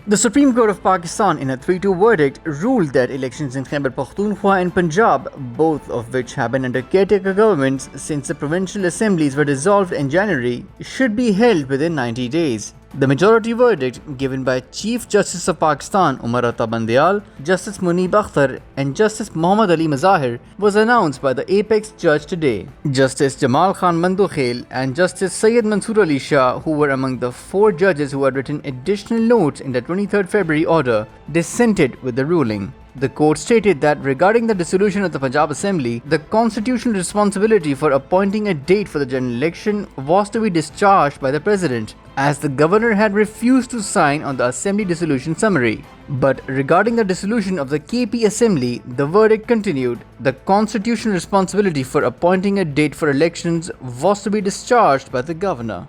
The Supreme Court of Pakistan, in a 3-2 verdict, ruled that elections in Khyber Pakhtunkhwa and Punjab, both of which have been under caretaker governments since the provincial assemblies were dissolved in January, should be held within 90 days. The majority verdict, given by Chief Justice of Pakistan Umar Ata Bandial, Justice Muneeb Akhtar and Justice Muhammad Ali Mazahir, was announced by the apex judge today. Justice Jamal Khan Mandukhel and Justice Syed Mansoor Ali Shah, who were among the 4 judges who had written additional notes in the 23rd February order, dissented with the ruling. The court stated that regarding the dissolution of the Punjab Assembly, the constitutional responsibility for appointing a date for the general election was to be discharged by the President, as the Governor had refused to sign on the Assembly dissolution summary. But regarding the dissolution of the KP Assembly, the verdict continued. The constitutional responsibility for appointing a date for elections was to be discharged by the Governor.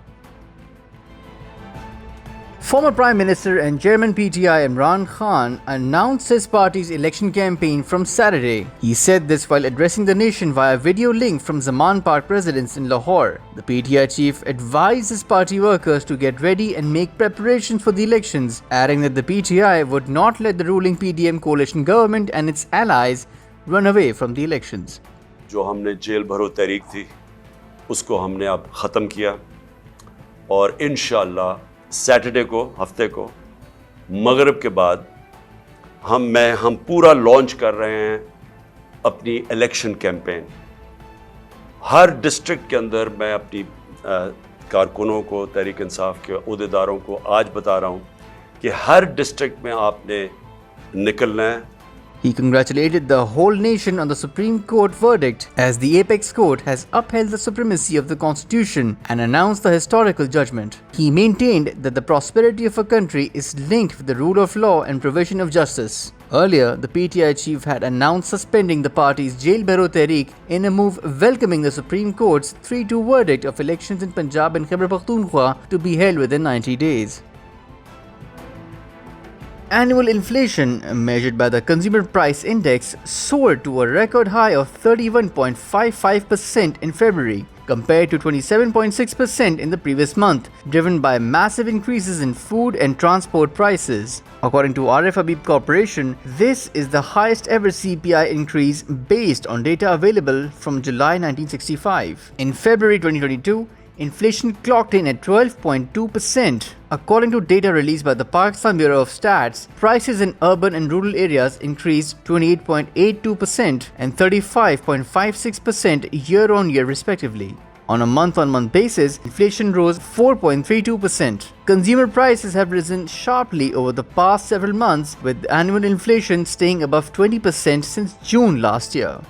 Former Prime Minister and Chairman PTI Imran Khan announced his party's election campaign from Saturday. He said this while addressing the nation via video link from Zaman Park residence in Lahore. The PTI chief advised his party workers to get ready and make preparations for the elections, adding that the PTI would not let the ruling PDM coalition government and its allies run away from the elections. जो हमने jail भरो तहरीक थी उसको हमने अब ख़त्म किया और इंशाअल्लाह सैटरडे को हफ्ते को मगरिब के बाद हम पूरा लॉन्च कर रहे हैं अपनी इलेक्शन कैंपेन। हर डिस्ट्रिक्ट के अंदर मैं अपनी कारकुनों को, तहरीक इंसाफ के अहदेदारों को आज बता रहा हूं कि हर डिस्ट्रिक्ट में आपने निकलना है। He congratulated the whole nation on the Supreme Court verdict, as the apex court has upheld the supremacy of the Constitution and announced the historical judgment. He maintained that the prosperity of a country is linked with the rule of law and provision of justice. Earlier, the PTI chief had announced suspending the party's Jail Bharo Tehreek in a move welcoming the Supreme Court's 3-2 verdict of elections in Punjab and Khyber Pakhtunkhwa to be held within 90 days. Annual inflation, measured by the Consumer Price Index, soared to a record high of 31.55% in February, compared to 27.6% in the previous month, driven by massive increases in food and transport prices. According to RF Habib Corporation, this is the highest ever CPI increase based on data available from July 1965. In February 2022, inflation clocked in at 12.2%. According to data released by the Pakistan Bureau of Stats, prices in urban and rural areas increased 28.82% and 35.56% year-on-year respectively. On a month-on-month basis, inflation rose 4.32%. Consumer prices have risen sharply over the past several months, with annual inflation staying above 20% since June last year.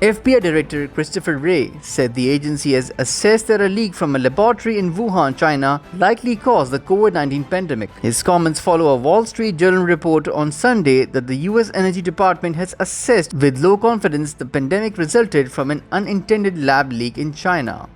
FBI Director Christopher Wray said the agency has assessed that a leak from a laboratory in Wuhan, China likely caused the COVID-19 pandemic. His comments follow a Wall Street Journal report on Sunday that the US Energy Department has assessed with low confidence the pandemic resulted from an unintended lab leak in China.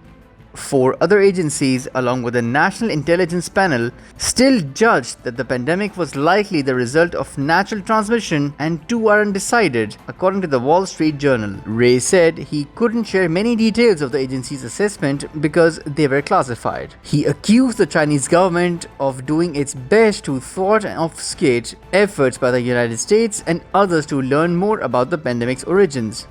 4 other agencies, along with the National Intelligence Panel, still judged that the pandemic was likely the result of natural transmission, and 2 are undecided, according to the Wall Street Journal. Wray said he couldn't share many details of the agency's assessment because they were classified. He accused the Chinese government of doing its best to thwart and obfuscate efforts by the United States and others to learn more about the pandemic's origins.